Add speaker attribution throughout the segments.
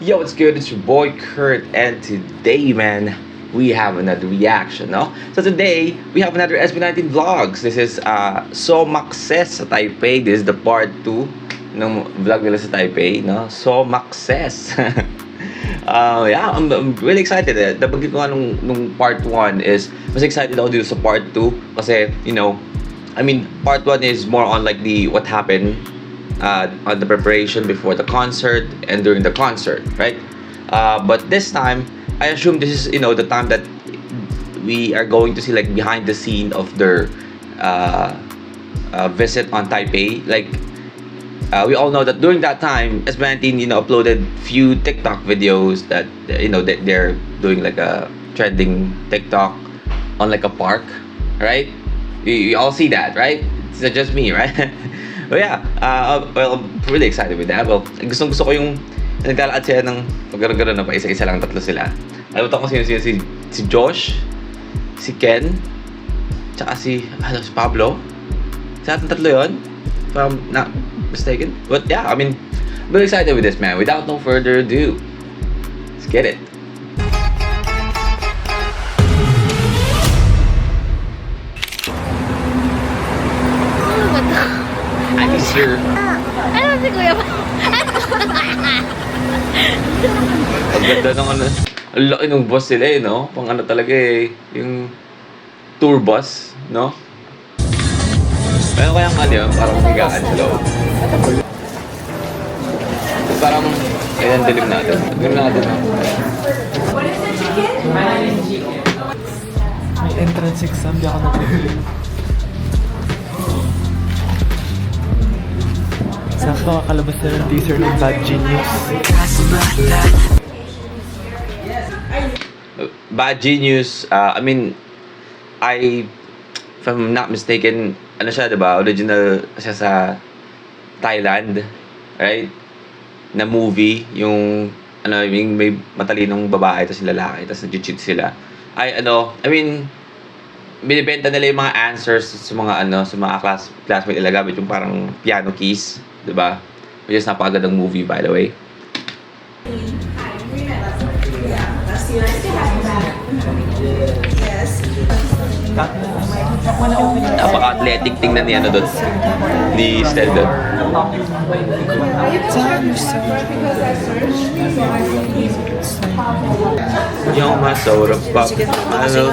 Speaker 1: Yo, what's good? It's your boy Kurt, and today, man, we have another reaction, no? So today, we have another SB19 vlogs. This is So Success sa Taipei. This is the part 2 ng vlog nila sa Taipei, no? So Success. Yeah, I'm really excited. Nabanggit ko nga nung part 1 is mas excited ako dito sa part 2 kasi, you know, I mean, part 1 is more on like what happened on the preparation before the concert and during the concert, right? But this time, I assume this is, you know, the time that we are going to see like behind the scene of their visit on Taipei. Like, we all know that during that time, SB19, you know, uploaded few TikTok videos that, you know, that they're doing like a trending TikTok on like a park, right? You all see that, right? It's not just me, right? But yeah, well, I'm really excited with that. Well, gusto ko yung naglalaan sila ng pagkaroon na pa isa-isa lang, tatlo sila. Alam ko sino si Josh, si Ken, tsaka si Pablo. Sa ating tatlo yun, if I'm not mistaken. But yeah, I mean, I'm really excited with this, man. Without no further ado, let's get it. I'm sure.
Speaker 2: Ano si Kuya ba?
Speaker 1: Ang ganda ng ano. Ang laki ng bus sila eh, no? Pang ano talaga eh. Yung tour bus, no? Ano kaya ang ano yun? Parang higaan sa loob. Parang, ayan, dilim natin. Dilim natin, no?
Speaker 3: May entrance exam, di ako napili. Sakto kakalabas na ng teaser ng Bad Genius.
Speaker 1: Bad Genius, I mean, if I'm not mistaken, ano siya, diba? Original siya sa Thailand, right? Na movie, yung, ano, yung may matalinong babae, tapos yung lalaki, tapos nag-cheat sila. I mean, binibenta nila yung mga answers sa mga, sa mga classmate nila gamit yung parang piano keys, diba? Which is napakagandang movie, by the way. Napaka-athletic tingnan niya doon. Ni Stel doon. Yung masarap pa.
Speaker 4: Ano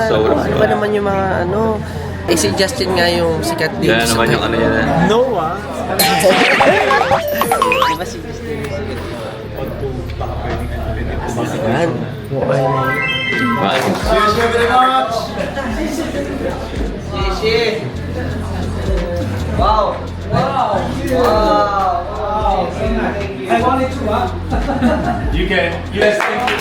Speaker 4: ba naman yung mga si Justin nga yung sikat dito.
Speaker 1: Yan naman yung ano yan.
Speaker 3: Noah!
Speaker 4: Diba si Justin yung sikat? Yan.
Speaker 5: Wow! Wow! Wow! I wanted to You can. Yes, thank you.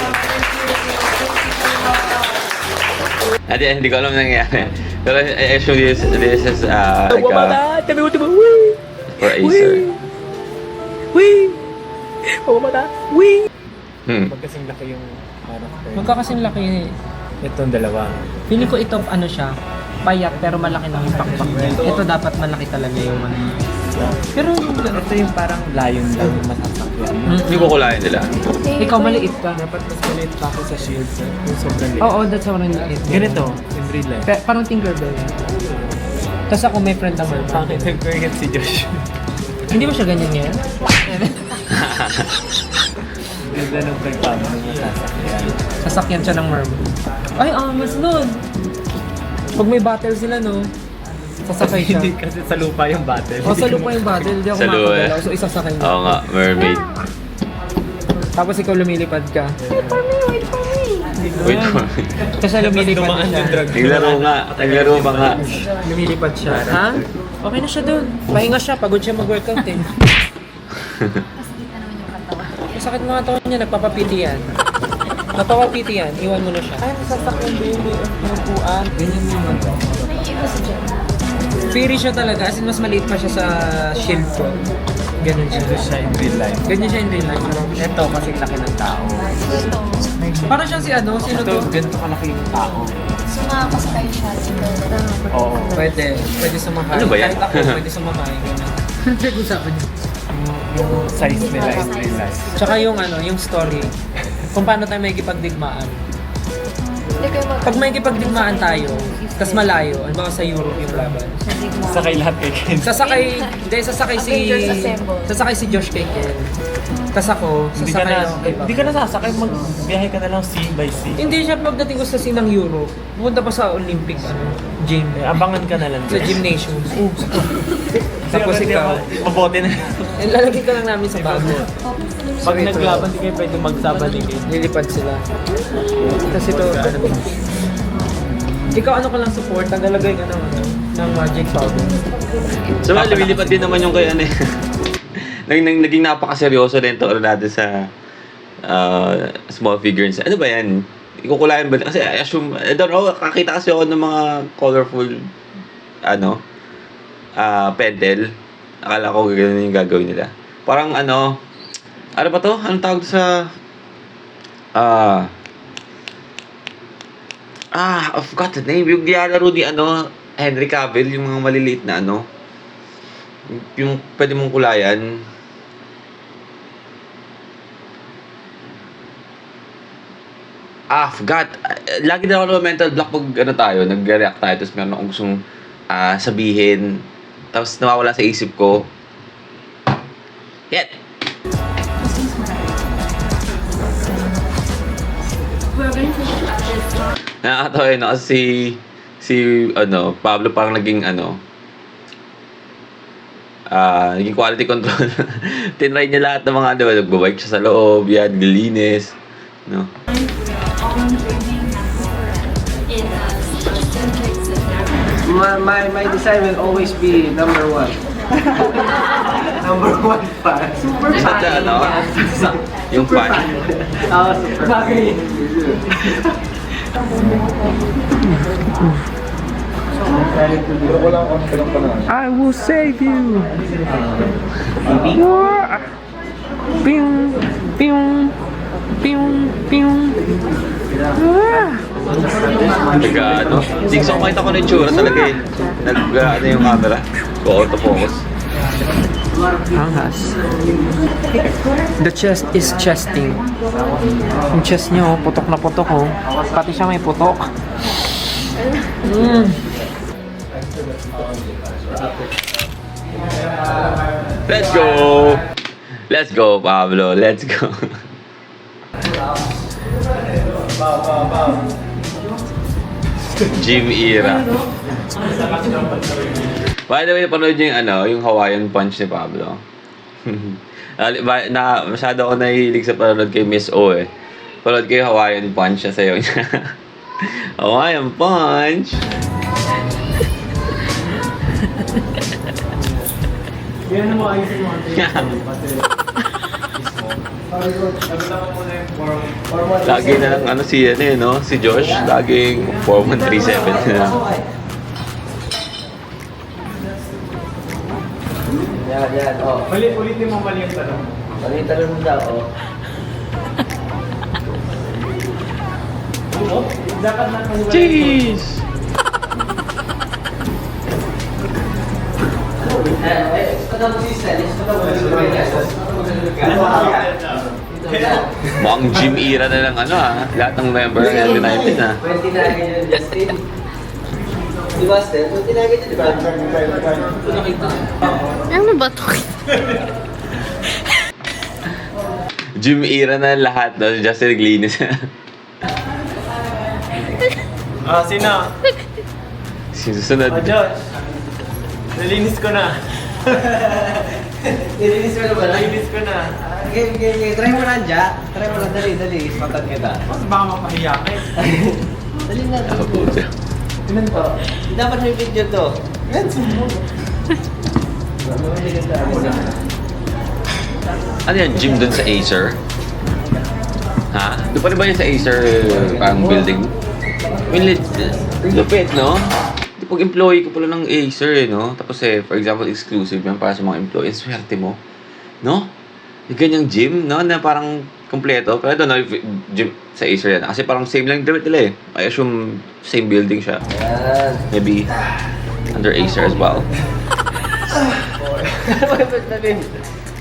Speaker 1: Hindi ko alam nangyayari. Pero actually, this is like for Acer.
Speaker 3: Magkasing laki yung
Speaker 6: Magkakasing laki.
Speaker 3: itong dalawa.
Speaker 6: Feeling ko ito, ano siya, payat pero malaki ng pakpak niya. Ito dapat malaki talaga yung ano. Pero
Speaker 3: Ito yung parang layon lang yung masasakyan.
Speaker 1: Hindi ko kulayan nila.
Speaker 6: ikaw maliit ka.
Speaker 3: Dapat mas maliit pa ako sa shield sir. Yung sobrang liit.
Speaker 6: Oo, that's how maliit.
Speaker 3: Ganito, in real life.
Speaker 6: Parang Tinkerbell. Tapos ako may friend naman.
Speaker 3: Bakit nag-forget si Josh?
Speaker 6: Hindi mo siya ganyan yan?
Speaker 3: Ganda ng pagpapang ng masasakyan.
Speaker 6: Sasakyan siya ng merm. Ay, angas nun! Pag may battle sila, no? Sasakay siya.
Speaker 3: Hindi kasi sa lupa yung battle.
Speaker 6: O, sa lupa yung battle. Hindi ako
Speaker 1: Sa lupa.
Speaker 6: makakagalaw. So, isasakay niya.
Speaker 1: Oo nga, mermaid.
Speaker 6: Tapos ikaw lumilipad ka.
Speaker 1: Wait for me.
Speaker 6: Tapos siya lumilipad na siya.
Speaker 1: Naglaro nga. Naglaro ba nga?
Speaker 6: Lumilipad siya. Ha? Okay na siya doon. Pahinga siya. Pagod siya mag-workout eh. Masakit mga taon niya. Nagpapapiti yan. Nagpapapiti yan. Iwan mo na siya. Ay, nasasakyan ba yung pinupuan? Ganyan mo naman. Fairy siya talaga. As in, mas maliit pa siya sa shield ko. Ganun siya.
Speaker 3: Ito siya in real life.
Speaker 6: Ganyan siya in real life.
Speaker 3: Ito kasi laki ng tao.
Speaker 6: Parang siyang si ano? Sino
Speaker 3: Ito,
Speaker 6: to?
Speaker 3: ganito kalaki yung tao.
Speaker 2: So, nakakasakay siya dito.
Speaker 3: Oo.
Speaker 6: Pwede. Pwede sumakay.
Speaker 1: Ano ba yan?
Speaker 6: Kahit ako, pwede sumakay. Ganun. Nag-usapan niyo.
Speaker 3: yung size nila in real life.
Speaker 6: Tsaka yung ano, yung story. Kung paano tayo makikipagdigmaan.
Speaker 2: Hindi kayo mag-
Speaker 6: Pag makikipagdigmaan tayo, tas malayo, ano ba sa Europe yung laban?
Speaker 3: Sakay lahat kay Ken.
Speaker 6: Sasakay si
Speaker 2: Avengers Assemble.
Speaker 6: sasakay si Josh kay Ken. Tas ako, sasakay ako kay
Speaker 3: Hindi ka na sasakay, magbiyahe ka na lang sea by sea.
Speaker 6: Hindi siya pagdating ko sa scene ng Europe. Pupunta pa sa Olympic gym.
Speaker 3: Abangan ka na lang.
Speaker 6: Sa gymnasium. Tapos ikaw,
Speaker 3: Mabote na.
Speaker 6: lalagay ka lang namin sa bago.
Speaker 3: Pag naglaban, di kayo pwede magsabaligid.
Speaker 6: Lilipad sila. Kasi ito, ikaw ano ka lang support, tagalagay ka ng magic powder.
Speaker 1: So, lumilipad din naman yung kay ano eh. Naging napakaseryoso din to natin sa small figures. Ano ba yan? Ikukulayan ba? Kasi I assume, I don't know, kakita kasi ako ng mga colorful, pentel. Akala ko gano'n yung gagawin nila. Parang ano ba to? Anong tawag sa, I forgot the name. Yung nilalaro ni Henry Cavill, yung mga maliliit na yung pwede mong kulayan. Forgot. Lagi na ako na mental block pag nag-react tayo, tapos meron akong gustong sabihin, tapos nawawala sa isip ko. Yet! Nakakatawa yun, kasi si Pablo parang naging naging quality control. Tinry niya lahat ng mga nagbabike siya sa loob, yan, nilinis, no?
Speaker 4: My design will always be number 1. Number 1 fan. Super
Speaker 1: Sa yung fan.
Speaker 4: super fan.
Speaker 3: I will save you! Ping! Ping! Ping! Ping!
Speaker 1: Hindi ko makita ko na yung tsura talaga eh. Yung camera. Auto-focus.
Speaker 6: Angas. The chest is chesting. Yung chest niyo, putok na putok oh. Pati siya may putok.
Speaker 1: Let's go! Let's go, Pablo. Let's go. Gym era. By the way, napanood niyo yung Hawaiian Punch ni Pablo. Masyado ako nahihilig sa panood kay Miss O eh. Panood kayo Hawaiian Punch sa sayo niya. Hawaiian Punch!
Speaker 3: Yan ang mga ayusin mo.
Speaker 1: Lagi na lang si Josh, laging 4137 na.
Speaker 4: Yan, oh.
Speaker 3: Ulitin mo mali yung tanong.
Speaker 4: Mali yung tanong mo daw, oh.
Speaker 3: Dapat na kayo.
Speaker 1: Cheese! Mukhang gym era na lang lahat ng member ng United
Speaker 4: 29 yun, Justin. Di ba, Steph? 29 yun, di ba?
Speaker 2: Ano ba ito?
Speaker 1: Gym era na lahat, no? Justin naglinis.
Speaker 3: Sino?
Speaker 1: Susunod.
Speaker 3: Josh. Nalinis ko na.
Speaker 4: Nilinis mo na ba?
Speaker 3: Nalinis ko na.
Speaker 4: Game. Try mo na, Ja. Try mo na, dali. Spatan kita.
Speaker 3: Mas baka mapahiya ka eh.
Speaker 4: Dali na.
Speaker 1: Puta.
Speaker 4: Tinan to. Dapat may video to. Yan, sumo.
Speaker 1: Ano yan? Gym dun sa Acer? Ha? Doon pa rin ba yun sa Acer parang building? Lupit, no? Pag employee ko pala ng Acer, no? Tapos for example, exclusive yan para sa mga employee. Swerte mo. No? Yung ganyang gym, no? Na parang kompleto. Pero I don't know if gym sa Acer yan. Kasi parang same lang damit nila eh. I assume same building siya.
Speaker 4: Yan.
Speaker 1: Maybe under Acer as well.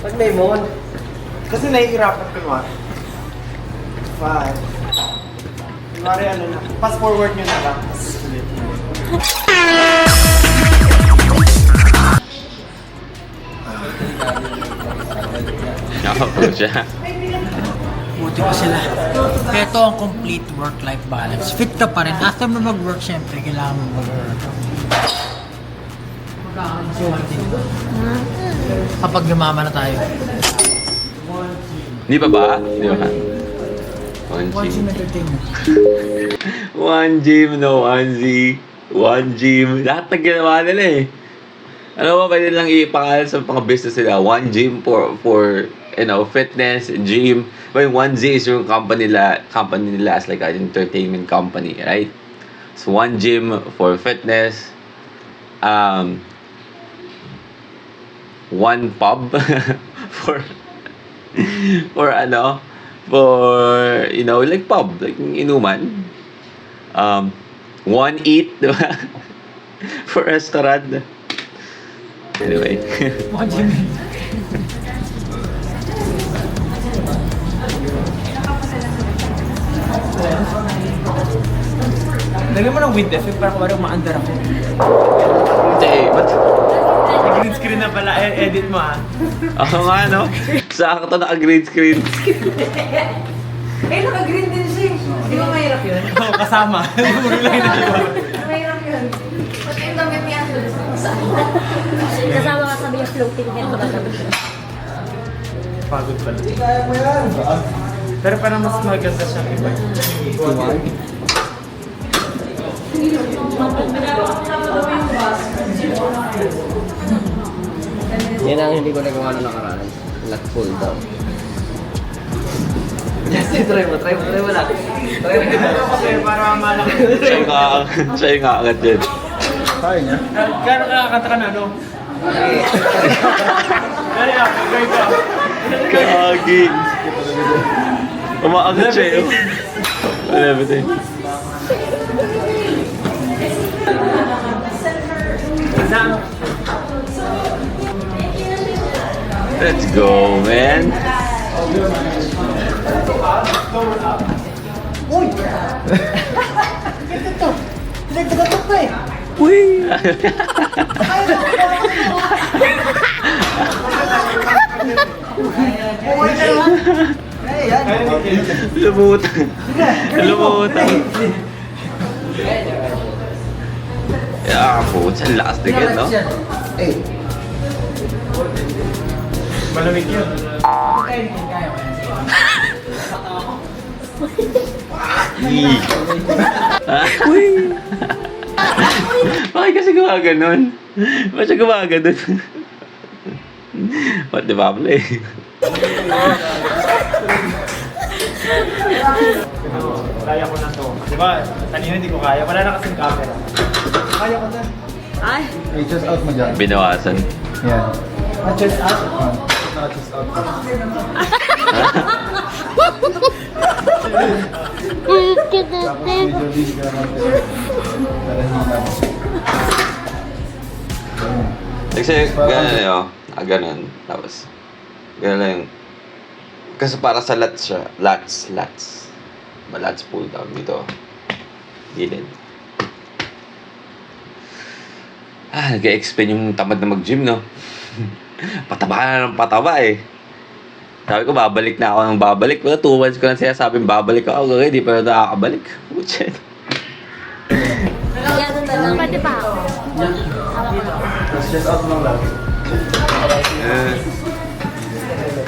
Speaker 4: Ba't lemon?
Speaker 3: Kasi nahihirapan ko naman. 5. Kunwari ano na, fast forward nyo na lang. Tapos ulit.
Speaker 1: Nakapro siya.
Speaker 6: Buti pa sila. Kaya ito ang complete work-life balance. Fit ka pa rin. After mo mag-work, syempre, kailangan mo mag-work. Kapag lumama na tayo.
Speaker 1: Hindi pa ba? Hindi ba? One
Speaker 6: One
Speaker 1: gym.
Speaker 6: gym entertainment.
Speaker 1: One gym, no one Z. One gym. Lahat na ginawa nila eh. Ano ba, pwede lang ipangalan sa mga business nila. One gym for fitness, gym. But yung One Z is yung company nila as like an entertainment company, right? So one gym for fitness. One pub for like pub, like inuman. One eat, diba? For restaurant. Anyway.
Speaker 6: One gym.
Speaker 3: Lagyan mo ng wind effect para kumari umaandar ako.
Speaker 1: Hindi, ba't?
Speaker 3: Green screen na pala, edit mo ah.
Speaker 1: Ako nga, no? Sakto naka-green screen.
Speaker 2: Eh, naka-green din siya. Di ba mahirap yun?
Speaker 3: Oo, kasama. Muro lang yun.
Speaker 2: Mahirap yun. Ba't yung damit niya?
Speaker 7: Kasama ka sabi yung floating head ba sabi ko?
Speaker 3: Pagod pala. Pero parang mas maganda siyang iba.
Speaker 4: Yan ang hindi ko nagawa na nakaraan. Lat pull down. Yes, try mo lang. Try mo.
Speaker 3: Kasi para malaki.
Speaker 1: Siya yung kaangat yun.
Speaker 3: Gano'n kakakanta ka na, no? Dali lang, gagawin ko.
Speaker 1: Kagi. Umaangat siya yun. Wala ba tayo? Let's go, man. Lumutan. Lumutan. Yeah, po. Sa lakas na yan, no?
Speaker 3: Malamig yun.
Speaker 1: Yee. Bakit kasi gumaganon? Bakit siya gumaganon? Ba't di ba pala eh?
Speaker 3: Kaya ko na to. Di ba, kanina hindi ko kaya. Wala na kasing camera. Kaya ko na.
Speaker 7: Ay!
Speaker 8: Just out mo dyan.
Speaker 1: Binawasan.
Speaker 8: Yan.
Speaker 3: Chest out.
Speaker 8: Just out. Tapos medyo lean ka naman. Para hina mo.
Speaker 1: Kasi gano'n na yun. Gano'n. Tapos, gano'n lang yung... Kasi para sa lats siya. Lats. Lats pull down dito. Gilid. Nag-explain yung tamad na mag-gym, no? Pataba na ng pataba eh. Sabi ko, babalik na ako ng babalik. Wala, 2 months ko lang siya sabing babalik ako. Okay, di pa na nakakabalik. Puchet.
Speaker 7: Yan na lang. Pwede pa ako.
Speaker 8: Tapos just out mo lang.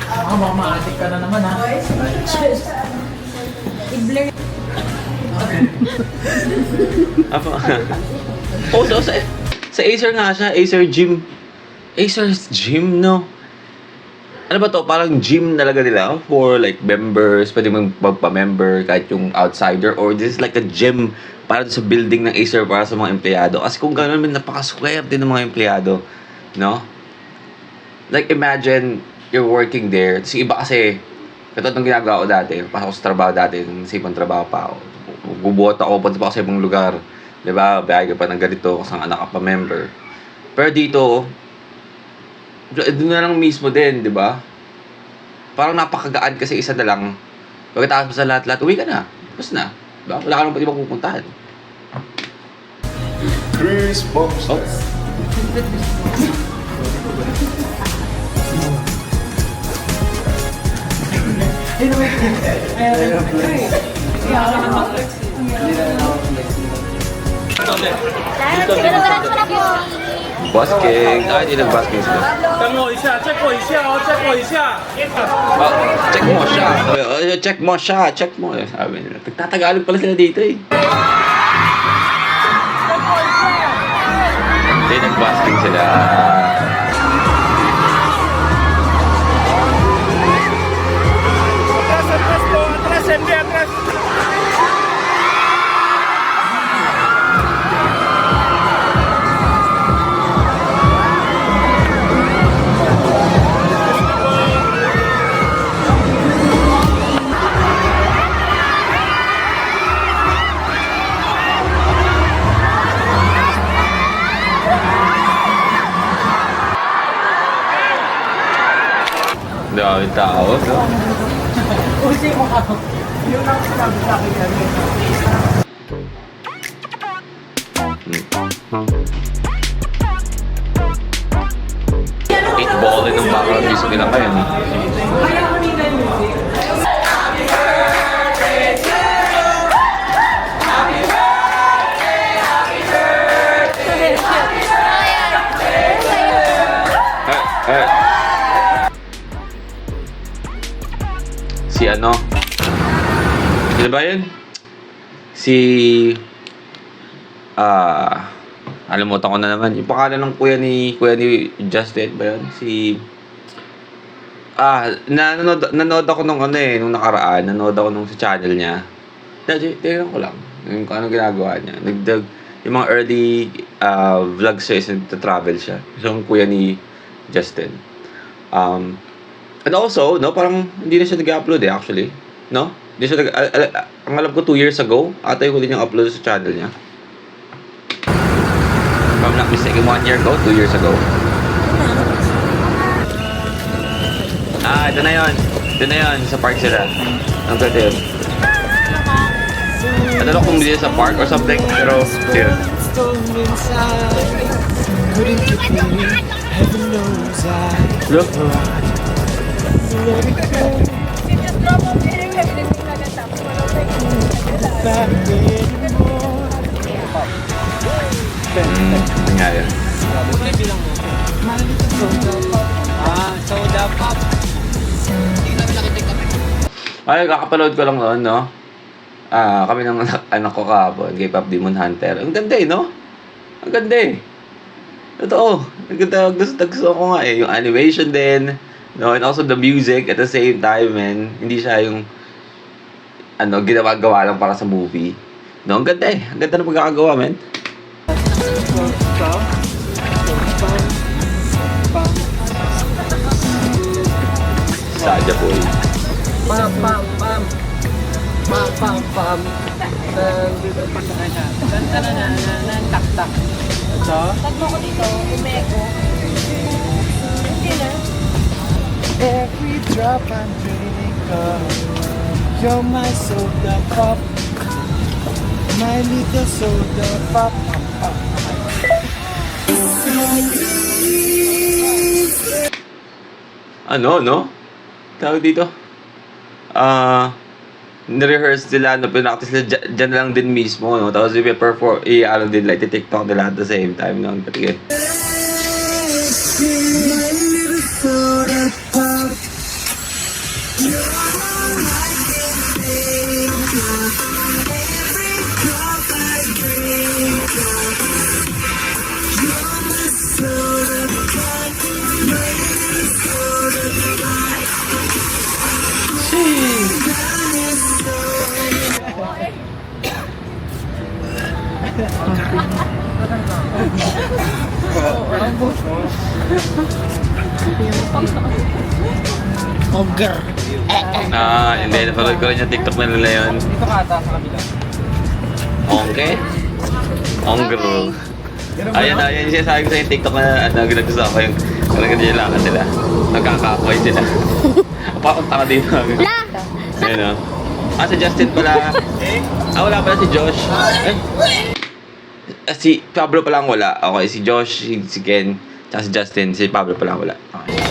Speaker 6: Baka maatik ka na naman ha.
Speaker 7: I-blur.
Speaker 1: Apa? So, sa Acer nga siya. Acer Gym. Acer's Gym, no? Ano ba to? Parang gym talaga nila for like members. Pwede magpa-member kahit yung outsider. Or this is like a gym para sa building ng Acer para sa mga empleyado. Kasi kung gano'n, napaka-swerte ng mga empleyado. No? Like imagine, you're working there. Tapos iba kasi, ito itong ginagawa ko dati. Pasok ko sa trabaho dati. Sa ibang trabaho pa ako. Gubuhat ako, punta pa ako sa ibang lugar. Diba? Bayag ka pa ng ganito kasi ang anak ka pa member. Pero dito, doon na lang mismo din, di ba? Parang napakagaan kasi isa na lang. Pagkatapos sa lahat-lahat, uwi ka na. Tapos na. Diba? Wala ka nang pwede mapupuntahan.
Speaker 8: Chris Bombs.
Speaker 1: Oh.
Speaker 7: Pero diretso na po.
Speaker 1: Busking. Ah, hindi nag-busking sila.
Speaker 5: 等我一下，check 我一下哦，check 我一下。
Speaker 1: Oh, check mo siya. Check mo siya. Check mo. Sabi nila. Nagtatagalog pala sila dito eh. Hindi, nag-busking sila.
Speaker 5: Atrás, atrás po, atrás, Henry, atrás.
Speaker 1: Daming tao. No?
Speaker 3: Usi mo ako. Yung lang sinabi sa akin yan.
Speaker 1: Eight ball din ng background music nila kayo. No?
Speaker 2: Kaya kanina yung music.
Speaker 1: Eh. Si ano? Sino ba yun? Alimutan ko na naman. Yung pangalan ng kuya ni Justin ba yun? Nanood ako nung nung nakaraan. Nanood ako nung sa channel niya. Tingnan ko lang. Yung kung ano ginagawa niya. Yung mga early vlogs siya is nagta-travel siya. So, yung kuya ni Justin. And also, no, parang hindi na siya nag-upload actually. No? Hindi siya ang alam ko 2 years ago, ata yung huli niyang upload sa channel niya. If I'm not mistaken, 1 year ago, 2 years ago. Ito na yun. Ito na yun, sa park sila. Ang ganda yun. Ano lang kung hindi sa park or something, pero yun. Look. Nangyari.
Speaker 6: Soda pop.
Speaker 1: Ay, kakapanood ko lang noon, no? Kami ng anak ko kahapon, K-pop Demon Hunter. Ang ganda eh, no? Ang ganda eh. Totoo. Ang ganda. Gusto ko nga eh. Yung animation din. No? And also the music at the same time, man. Hindi siya yung ginawa-gawa lang para sa movie. No? Ang ganda eh. Ang ganda na pagkakagawa, man. Sadya po eh.
Speaker 6: Pam, pam, pam. Pam, pam, pam. Tak-tak.
Speaker 7: Tag mo ko dito, umeko. Hindi na.
Speaker 3: Every drop I'm draining up. You're my soda pop. My little soda pop.
Speaker 1: Ano, no? Tawag dito? Nirehearse sila, pinaktis sila dyan lang din mismo, no? Tapos i-perform, din, like, TikTok nila at the same time, no? Patigil.
Speaker 3: Ogre.
Speaker 1: Hindi, napanood ko rin yung TikTok na nila yun.
Speaker 6: Dito ka ata sa kabila.
Speaker 1: Okay? Ongro. Ayan, yung sinasabi ko sa yung TikTok na ginagawa ko yung ganyan sila. Nagkakapoy sila. Papunta ka dito. Ayun o. Si Justin pala. Wala pala si Josh. Si Pablo pala ang wala. Okay, si Josh, si Ken, tsaka si Justin, si Pablo pala ang wala. Okay.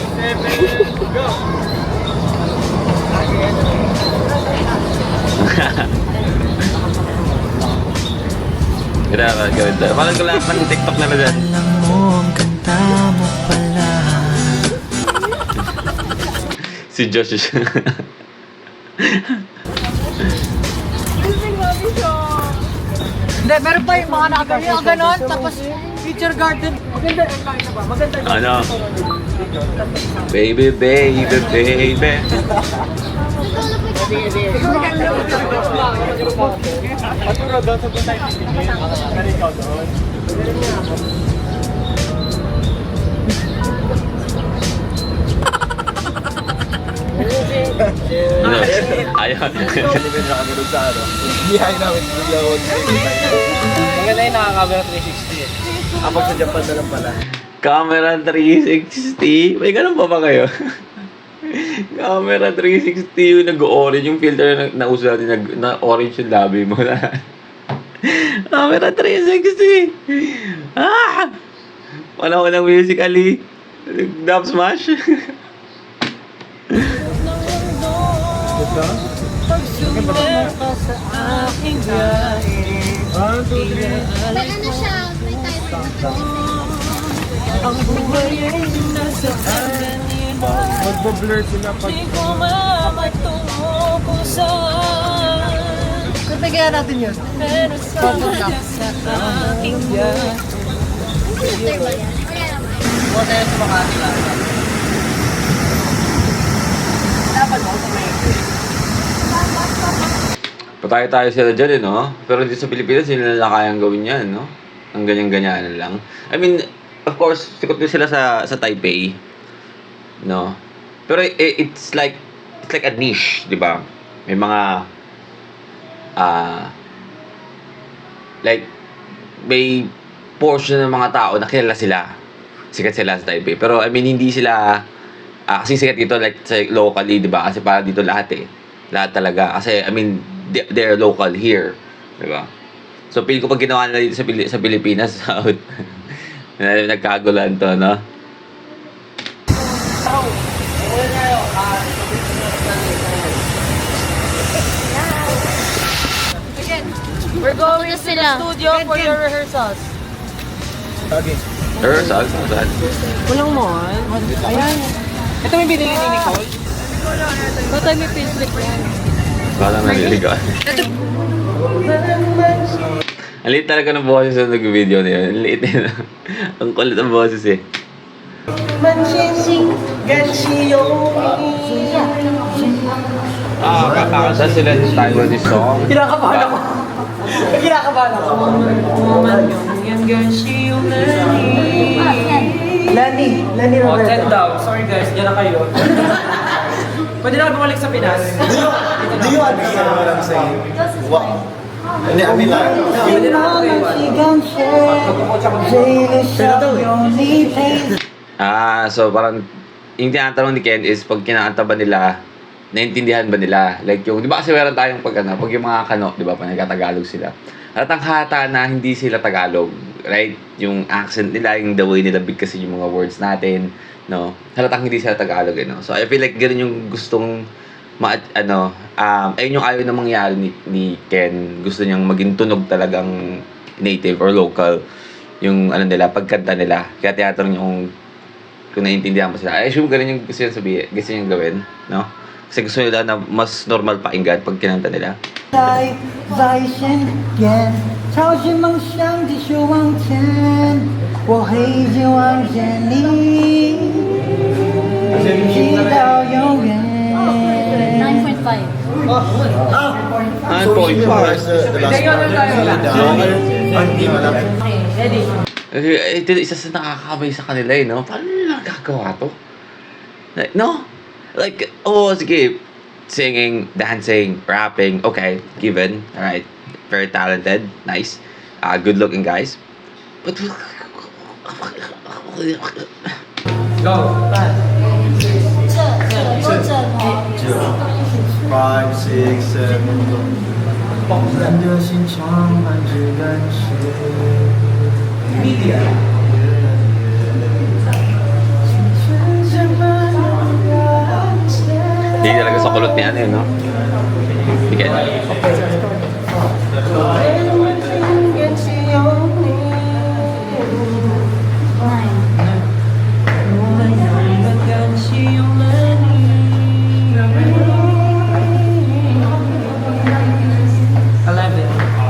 Speaker 1: Grabe, gawin. Parang ko lahat ng TikTok na dyan.
Speaker 6: Alam mo ang kanta mo pala.
Speaker 1: Si Josh.
Speaker 2: Hindi, meron pa yung mga nakagano yung ganon, tapos future garden. Maganda yung kain na ba? Maganda yung
Speaker 1: Ano? Baby, baby, baby.
Speaker 3: Paturo doon sa tayo. Ikaw doon.
Speaker 1: Ano? Ayun.
Speaker 3: Behind namin.
Speaker 6: Maganda yung nakakabera 360 eh.
Speaker 3: Kapag sa Japan na lang pala.
Speaker 1: Camera 360? May ganun pa ba kayo? Camera 360 yung nag-orange yung filter na nauso natin na-orange yung labi mo na. Camera 360! Ah! Panahon ng Musically. Dub Smash.
Speaker 8: Wala na siya. May
Speaker 6: Ang buhay ay nasa akin.
Speaker 3: Magbo-blur sila pag...
Speaker 6: Di ko mamatungo kung saan.
Speaker 2: Kanta kaya natin yun.
Speaker 6: Pero sa aking yan.
Speaker 8: filter ba yan? Wala naman.
Speaker 2: Buwan tayo sa Makati lang. Dapat mo sa may...
Speaker 1: Patay tayo sila dyan no? Pero dito sa Pilipinas, hindi nila kayang gawin yan, no? Ang ganyan-ganyan lang. I mean, of course, sikot din sila sa Taipei. No? Pero it's like a niche, di ba? May mga like may portion ng mga tao na kilala sila. Sikat sila sa Taipei. Pero I mean hindi sila kasi sikat dito like sa locally, di ba? Kasi para dito lahat eh. Lahat talaga. Kasi I mean they're local here, di ba? So feel ko pag ginawa nila dito sa Pilipinas, nagkagulan to, no?
Speaker 2: We're going to
Speaker 8: sila.
Speaker 2: the studio for your rehearsals.
Speaker 3: Okay.
Speaker 1: Rehearsal? Saan?
Speaker 2: Walang mall. Ayan. Ito may binili ni Nicole. Ba't may payslip yan?
Speaker 1: Parang naliligaw. Ang liit talaga ng boses na nag-video na yun. Ang liit na. Ang kulit ng boses eh. Kakakanta sila ng Taiwanese song.
Speaker 2: Kinakabahan ako. Kinakabahan ako. Lenny
Speaker 6: Oh, 10
Speaker 2: Roberto.
Speaker 6: daw. Sorry guys, diyan na kayo. Pwede na bumalik sa Pinas.
Speaker 3: Do you understand what I'm saying? Wow. Hindi, I mean like...
Speaker 6: Pwede na ako kayo.
Speaker 1: So parang yung tinatanong ni Ken is pag kinakanta ba nila, naintindihan ba nila? Like yung, di ba kasi meron tayong pag yung mga Kano, di ba, pag nagkatagalog sila. Halatang hata na hindi sila Tagalog, right? Yung accent nila, yung the way nila bigkasin yung mga words natin, no? Halatang hindi sila Tagalog, no? So I feel like ganun yung gustong ayun yung ayaw na mangyari ni Ken. Gusto niyang maging tunog talagang native or local yung nila, pagkanta nila. Kaya tinatanong niyo kung naiintindihan pa sila. I assume ganun yung gusto niyang sabihin, gusto niyang gawin, no? Kasi gusto nila na mas normal pakinggan pag kinanta nila.
Speaker 9: 在身边，朝着梦想继续往前，我会一直望着你，直到永远。
Speaker 8: 9.5.
Speaker 1: Ito isa sa nakakabay sa kanila no? Paano nila nagagawa to? Like, no? Like, sige, singing, dancing, rapping, okay, given, alright, very talented, nice, good looking guys. But
Speaker 3: Five, six, seven.
Speaker 9: 人的心充满着感觉。
Speaker 1: Hindi talaga sa kulot niya, ano yun, no? Bigyan.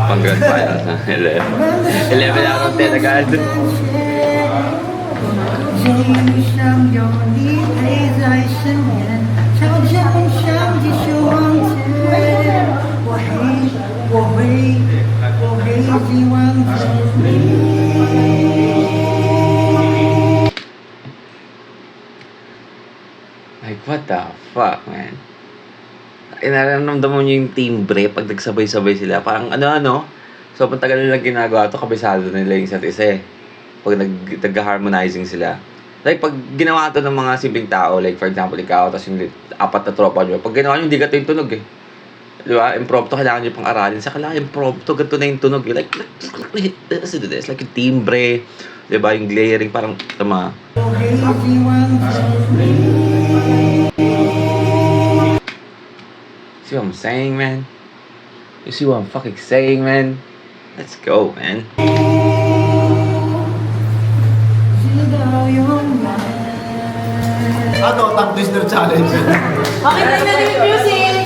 Speaker 1: Pang grand finals na. 11. 11 out of 10 agad.
Speaker 9: 这一生有你陪在身边，朝着梦想继续往前。我会希望着你。
Speaker 1: Like, what the fuck, man? Nararamdaman mo yung timbre pag nagsabay-sabay sila. Parang ano-ano. So, pag tagal nilang ginagawa ito, kabisado nila yung isa't isa eh. Pag nag-harmonizing sila. Like, pag ginawa ito ng mga simpleng tao, like, for example, ikaw, tapos yung apat na tropa nyo, pag ginawa nyo, hindi ka ito yung tunog eh. Di ba? Impromptu, kailangan nyo pang aralin. Sa kailangan impromptu, ganito na yung tunog eh. Like, let's do this. Like, yung timbre, di ba? Yung glaring, parang, tama. See what I'm saying, man? You see what I'm fucking saying, man? Let's go, man.
Speaker 3: Ano, tongue twister challenge?
Speaker 7: Okay, tayo na yung music!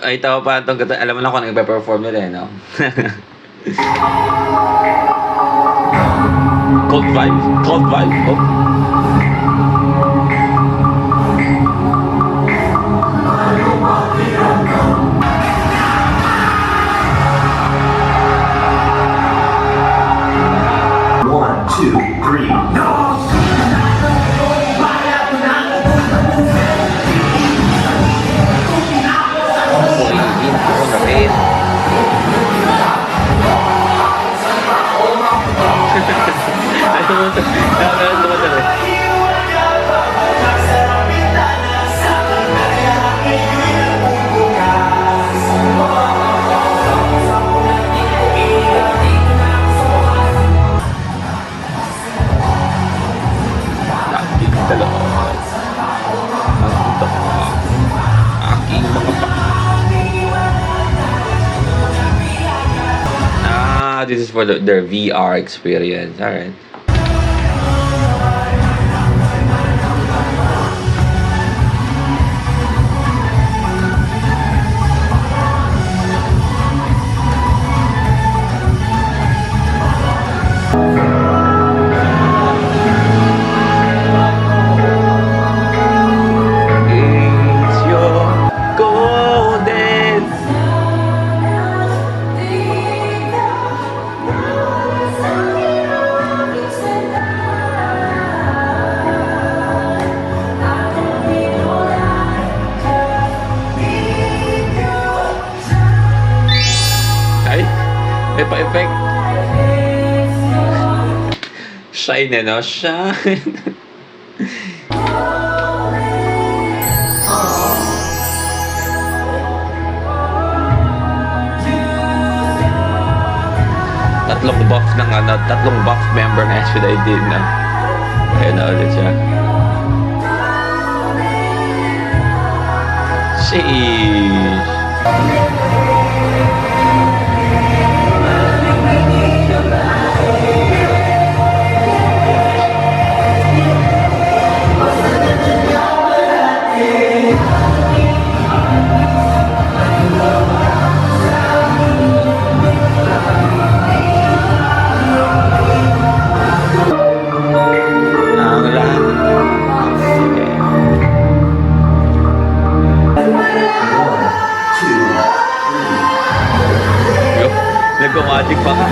Speaker 1: Ay, tawa pa itong gata. Alam mo na kung ano nagpe-perform nila eh, no? Cold vibe. Cold vibe. Oh.
Speaker 5: One, two, three, no!
Speaker 1: This is for their VR experience. Alright. It's your golden. Ay, may pa-effect. Shine, no? Shine. tatlong buff member na should I did na. Ayun na ulit siya. Sheesh. Ang lahat. Yo, nagkumagic pa ka.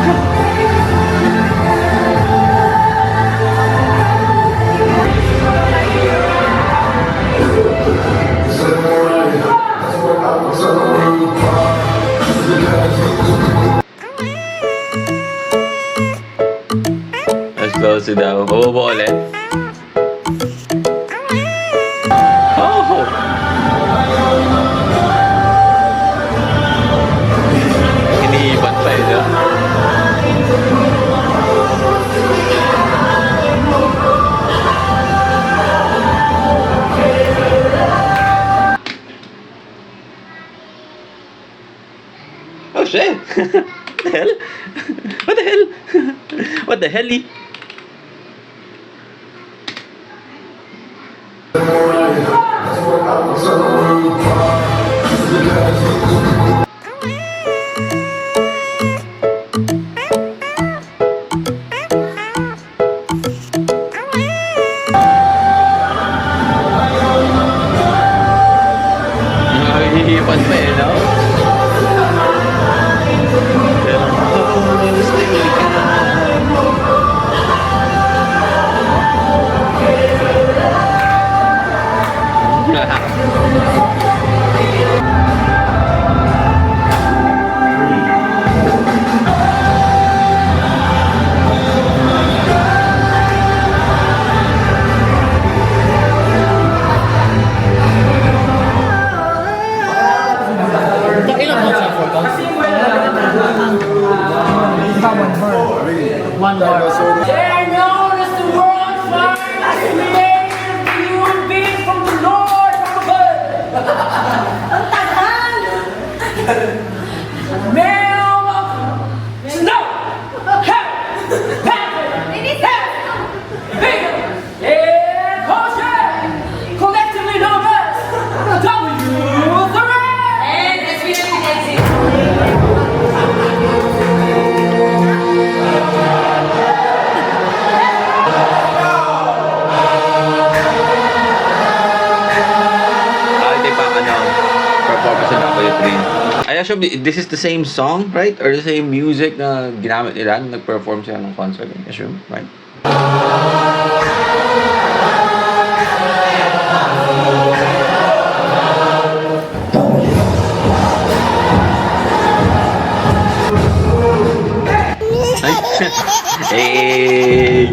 Speaker 1: Let's close it down. Bobo ulit. Oh! Iniiban pa eh, no? Oh shit! What the hell? What the hell? What the hell? Hihipan pa eh, no? Pero, stay ka.
Speaker 6: Ilang months ang photos? One more.
Speaker 2: They're known as the world's finest created human being from the Lord above. Ang tagal! Male of snow, hell, patrick, hell, bigger, and kosher, collectively known as W3. And as we exit.
Speaker 1: Hindi pa performance sa W3. I assume this is the same song, right? Or the same music na ginamit nila nung nag-perform sila ng concert, I assume, right? Hey!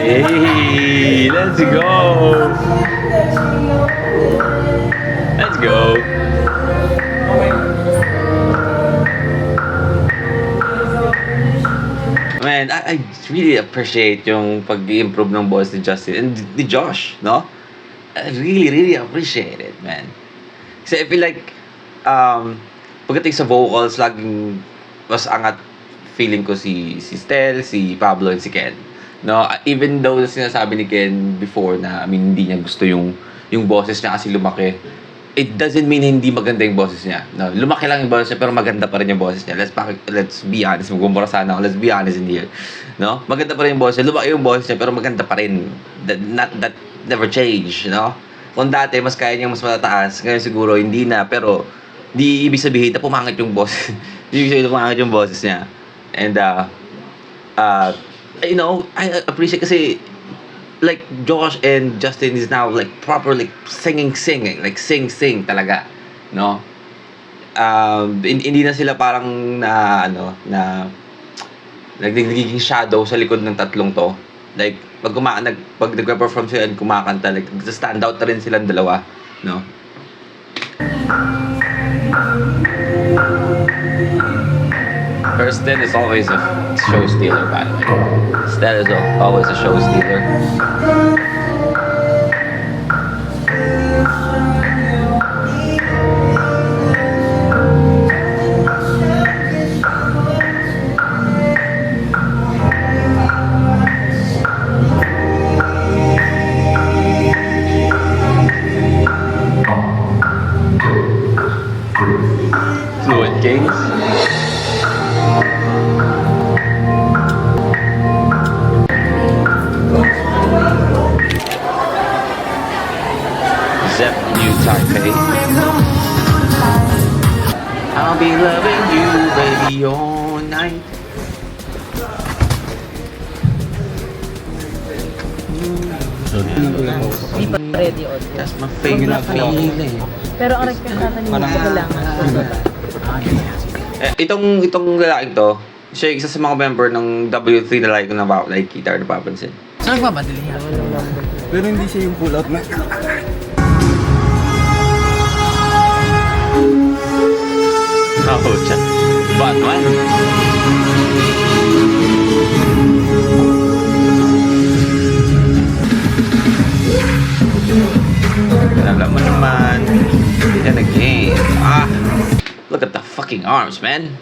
Speaker 1: Hey, let's go. Let's go. Man, I really appreciate yung pag-improve ng boss ni Justin and ni Josh, no? I really appreciate it, man. Kasi I feel like, pagdating sa vocals, laging mas angat feeling ko si Stel, si Pablo, and si Ken. No, even though sinasabi ni Ken before na, I mean, hindi niya gusto yung boses niya kasi lumaki. it doesn't mean hindi maganda yung boses niya. No, lumaki lang yung boses niya, pero maganda pa rin yung boses niya. Let's be honest. Magbumbura sana ako. Let's be honest in here. No? Maganda pa rin yung boses niya. Lumaki yung boses niya, pero maganda pa rin. That never change, no? Kung dati, mas kaya niya mas matataas. Ngayon siguro, hindi na. Pero, di ibig sabihin na pumangit yung boses. Di ibig sabihin na pumangit yung boses niya. And, you know, I appreciate kasi, like Josh and Justin is now like properly singing like sing talaga, no? Hindi na sila parang na nagiging shadow sa likod ng tatlong to. Like pag nagpe-perform sila and kumakanta, like stand out na rin silang dalawa, no? Kirsten is always a show stealer, by the way. Stella is always a show stealer. Fluent Kings. Zep New Taipei. I'll be loving you, baby, all night.
Speaker 6: Hindi pa ready on.
Speaker 1: That's my favorite feeling.
Speaker 7: Pero ang request natin yung kailangan.
Speaker 1: Itong lalaking to, siya yung isa sa mga member ng W3 na like ko na nakikita or napapansin.
Speaker 6: So, nagmamadali niya.
Speaker 3: Pero hindi siya yung pull out na.
Speaker 1: Oh, siya. Batman. Alam mo naman, then again. Look at the fucking arms, man.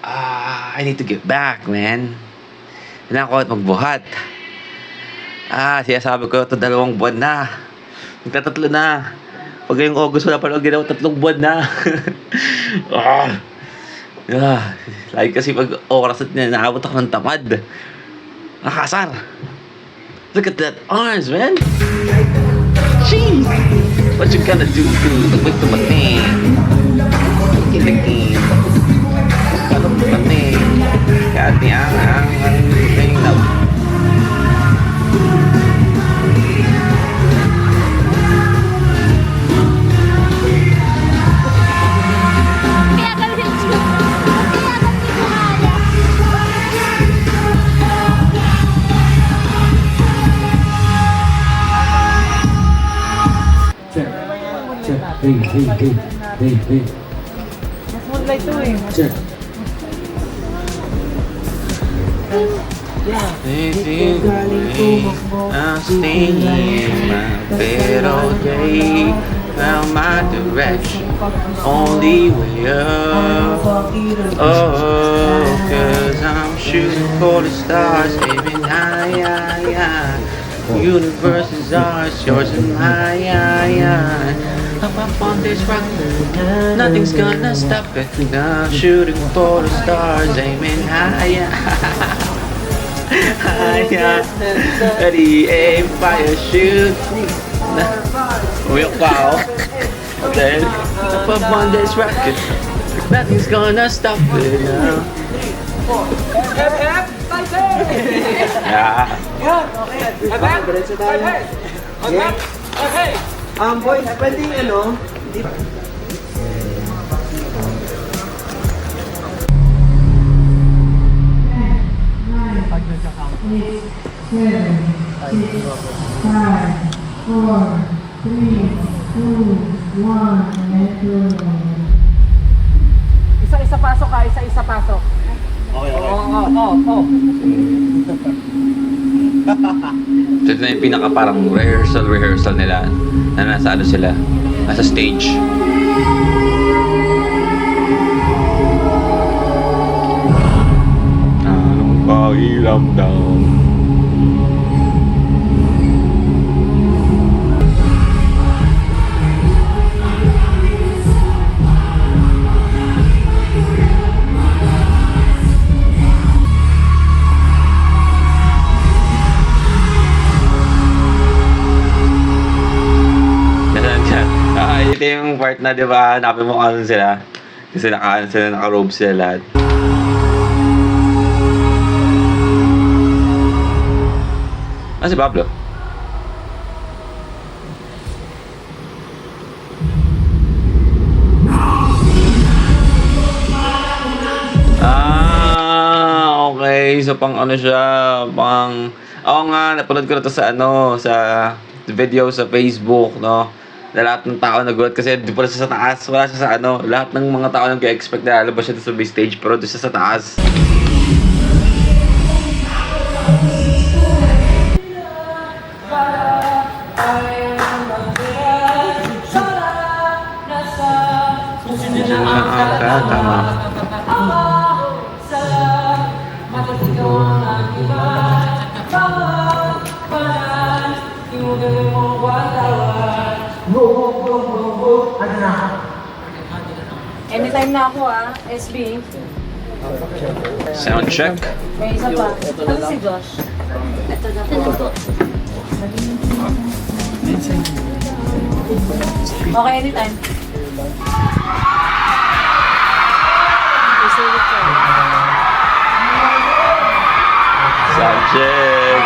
Speaker 1: I need to get back, man. Kailangan ko at magbuhat. Siya sabi ko, ito 2 buwan na. Magtatatlo na. Pag ngayong August, wala pa lang ginawa, 3 buwan na. Lagi kasi pag oras at naabot ako ng tamad. Nakasar. Look at that arms, man. Jeez. What you gonna do? Pag tumating. Kilagin. Ano tumating? Kati ang
Speaker 6: Mas moonlight to eh.
Speaker 3: Check.
Speaker 1: I'm staying in my bed all day. Found my direction, only way up. Oh, 'cause I'm shooting for the stars, aiming high, high, high. The universe is ours, yours and mine. Up on this rock, nothing's gonna stop it. Now shooting for the stars, aiming high, high. Ready, aim, fire, shoot. Wow. Then up on this rocket, nothing's gonna stop it now. Yeah.
Speaker 3: Boys, pwedeng ano?
Speaker 6: Isa-isa pasok ka, isa-isa pasok. Okay.
Speaker 1: So ito na yung pinaka parang rehearsal nila na nasa ano sila, nasa stage. Anong pakiramdam? ito yung part na, di ba, hanapin mo kung ano sila. Kasi naka-robe sila lahat. Ah, si Pablo. Ah, okay. So, pang ano siya, pang... Oo nga, napanood ko na to sa ano, sa video sa Facebook, no? Na lahat ng tao nagulat kasi di pala siya sa taas. Wala siya sa ano, lahat ng mga tao nag-expect na lalabas siya sa base stage, pero doon siya sa taas. Tama.
Speaker 7: Anytime na ako SB.
Speaker 1: Sound check.
Speaker 7: May isa pa. Ano si Josh? Ito na po. Okay, anytime.
Speaker 1: Sound check.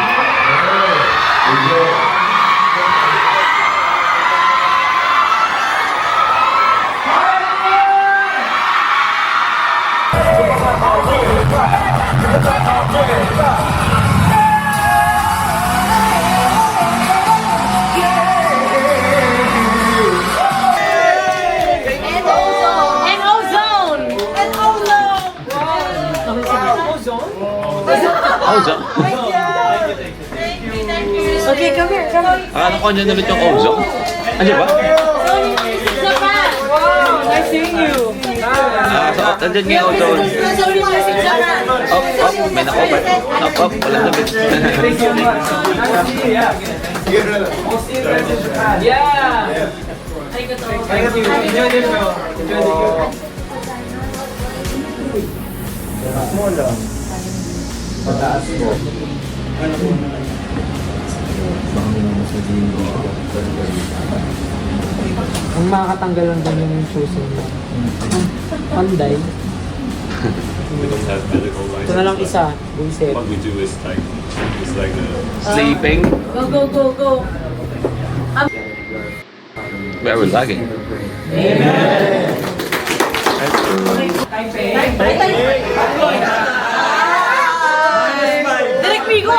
Speaker 1: Ozone?
Speaker 7: Okay, come here.
Speaker 1: Akala ko andyan ulit yung Ozone. Ano ba?
Speaker 7: Japan! Wow, nice seeing you.
Speaker 1: So, andyan nga yung Ozone. May na-cover. Walang damit.
Speaker 6: Yeah! Thank you. Enjoy the show. Ang makakatanggal lang doon yung shoes nila. Panday.
Speaker 10: We don't have medical license.
Speaker 6: Ito na lang isa. Buisit.
Speaker 10: What we do is like, it's like a
Speaker 1: Sleeping.
Speaker 7: Go.
Speaker 1: Very lagging.
Speaker 7: Direk Migo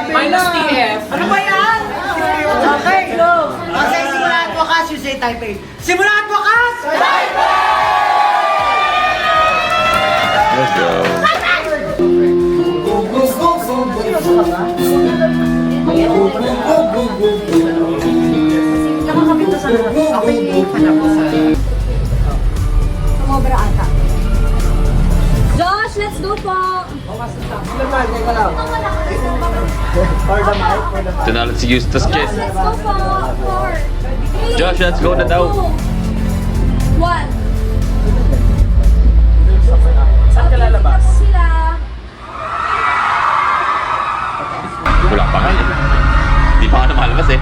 Speaker 6: Minus TF.
Speaker 7: Ano ba yan? Okay, go. Okay, simulan po kas, you say Taipei. Simulan po kas!
Speaker 1: Let's go.
Speaker 7: Nakakapit na sa lahat. Okay, Sumobra ata. Josh, let's go po!
Speaker 1: Ito na ulit si Eustace Kiss.
Speaker 7: Let's go po! 4, 3,
Speaker 1: Josh, let's go na daw.
Speaker 7: 2, 1.
Speaker 3: Saan ka lalabas?
Speaker 7: Sila.
Speaker 1: Wala pa nga eh. Hindi pa nga namalabas eh.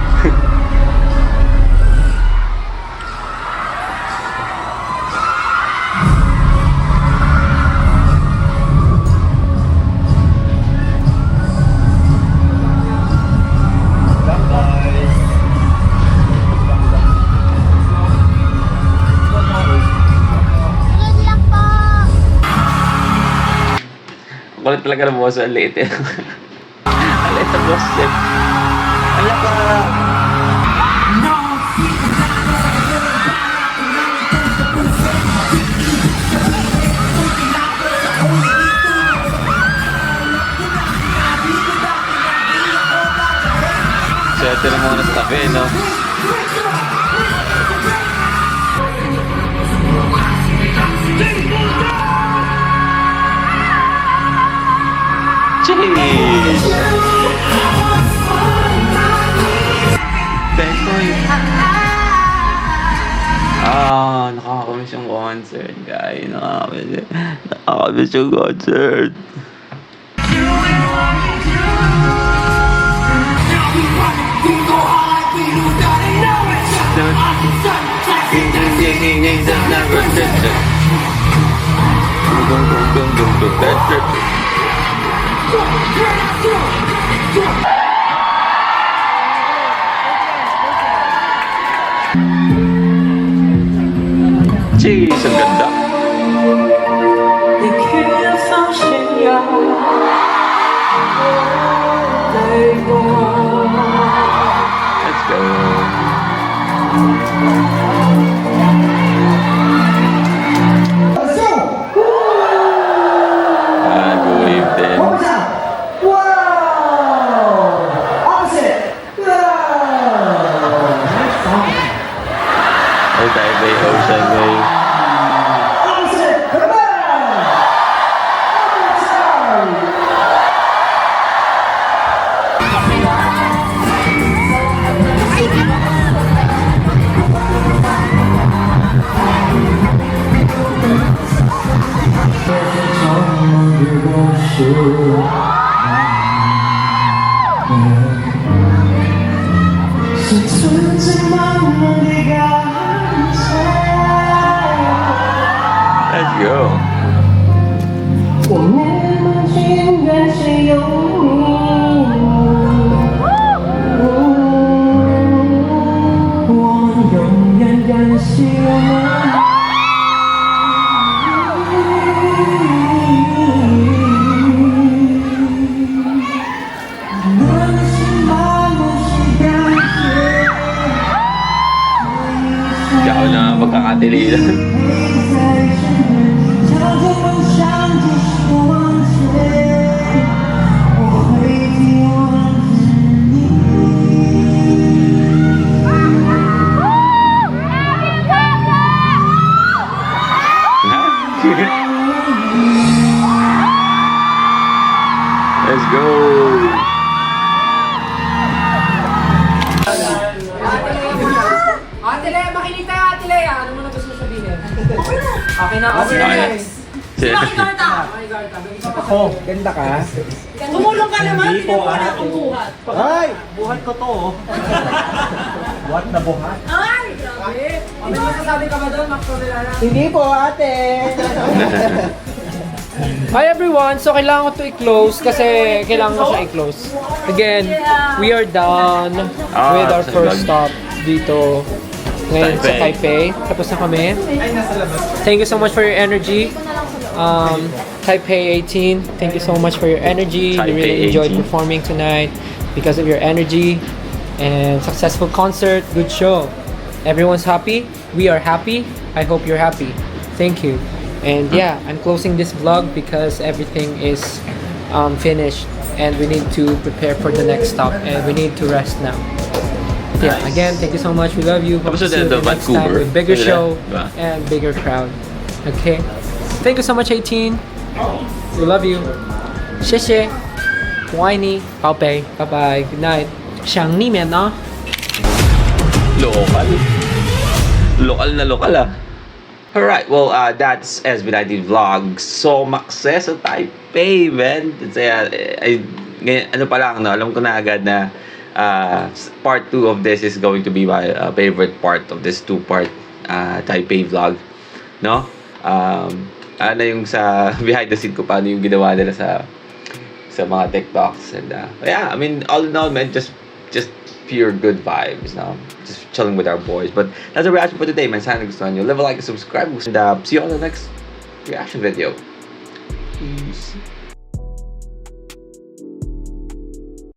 Speaker 1: Kulit talaga ng boss, ang liit eh. Ang liit ng boss eh. Kaya pa. So, ito na muna sa tabi, no? Jeez! Thanks for you. Nakakamiss yung concert, guys. Nakakamiss yung concert. that never ended. Jeez, ang ganda. Let's go. I believe them. Oh, Taipei Ocean Way. Let's go.
Speaker 9: 我们梦境原是有你，我永远感谢我。
Speaker 1: Ikaw na magkakatililan.
Speaker 9: 朝着梦想继续往前，我会一直望着你。
Speaker 1: Let's go.
Speaker 6: Ate Lea, makinig tayo, Ate Lea. Ano mo na gusto sabihin? Okay na, okay na.
Speaker 3: Oh, ganda ka.
Speaker 7: Tumulong ka naman,
Speaker 3: Hindi po,
Speaker 7: pinagawa
Speaker 3: ate.
Speaker 7: akong buhat.
Speaker 3: Ay! Buhat ko to, oh. Buhat na buhat.
Speaker 7: Ay, grabe.
Speaker 6: Ano masasabi ka ba doon, Max Tonelana?
Speaker 3: Hindi po, ate.
Speaker 6: Hi everyone! So kailangan ko to i-close kasi kailangan ko siya i-close. Again, we are done with our
Speaker 1: sa
Speaker 6: first
Speaker 1: vlog.
Speaker 6: stop dito ngayon sa Taipei. Tapos na kami. Thank you so much for your energy. Taipei 18, thank you so much for your energy. We
Speaker 1: Taipei
Speaker 6: really enjoyed
Speaker 1: 18.
Speaker 6: performing tonight because of your energy and successful concert, good show. Everyone's happy. We are happy. I hope you're happy. Thank you. And yeah, I'm closing this vlog because everything is finished and we need to prepare for the next stop and we need to rest now. Yeah,
Speaker 1: Nice.
Speaker 6: again, thank you so much. We love you. Hope to
Speaker 1: Tapos
Speaker 6: see you
Speaker 1: the
Speaker 6: next time
Speaker 1: Vancouver.
Speaker 6: with bigger
Speaker 1: Yun
Speaker 6: show
Speaker 1: diba?
Speaker 6: and bigger crowd. Okay? Thank you so much, 18. We love you. 谢谢. 我爱你，宝贝。Bye bye. Good night. 想你们呢？
Speaker 1: Local. Local na local ah. Alright, well, that's SB19 Vlog. So, success sa Taipei, man. It's, ano pa lang, no? Alam ko na agad na part 2 of this is going to be my favorite part of this 2-part Taipei Vlog. No? Ano yung sa behind the scene ko, paano yung ginawa nila sa mga TikToks. And yeah, I mean, all in all, man, just pure good vibes, no? Just chilling with our boys. But that's a reaction for today, man. Sana gustuhan nyo. Leave a like and subscribe. And see you on the next reaction video. Peace.